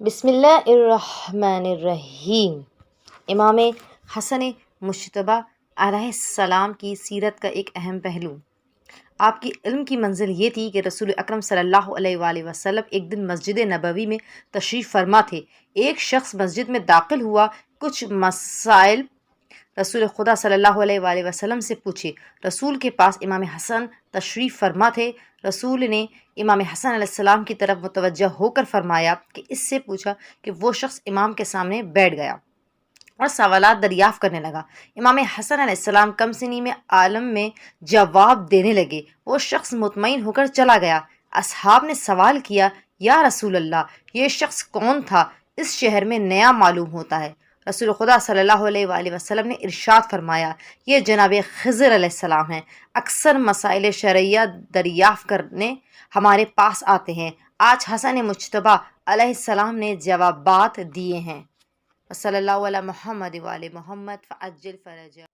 بسم اللہ الرحمن الرحیم۔ امام حسن مجتبیٰ علیہ السلام کی سیرت کا ایک اہم پہلو۔ آپ کی علم کی منزل یہ تھی کہ رسول اکرم صلی اللہ علیہ وآلہ وسلم ایک دن مسجد نبوی میں تشریف فرما تھے۔ ایک شخص مسجد میں داخل ہوا، کچھ مسائل رسول خدا صلی اللہ علیہ وآلہ وسلم سے پوچھے۔ رسول کے پاس امام حسن تشریف فرما تھے۔ رسول نے امام حسن علیہ السلام کی طرف متوجہ ہو کر فرمایا کہ اس سے پوچھا کہ وہ شخص امام کے سامنے بیٹھ گیا اور سوالات دریافت کرنے لگا۔ امام حسن علیہ السلام کم سنی میں عالم میں جواب دینے لگے۔ وہ شخص مطمئن ہو کر چلا گیا۔ اصحاب نے سوال کیا، یا رسول اللہ، یہ شخص کون تھا؟ اس شہر میں نیا معلوم ہوتا ہے۔ رسول خدا صلی اللہ علیہ وآلہ وسلم نے ارشاد فرمایا، یہ جناب خضر علیہ السلام ہیں۔ اکثر مسائل شرعیہ دریافت کرنے ہمارے پاس آتے ہیں۔ آج حسن مجتبیٰ علیہ السلام نے جوابات دیے ہیں۔ صلی اللہ علیہ محمد وآلہ محمد فعجل فرجہ۔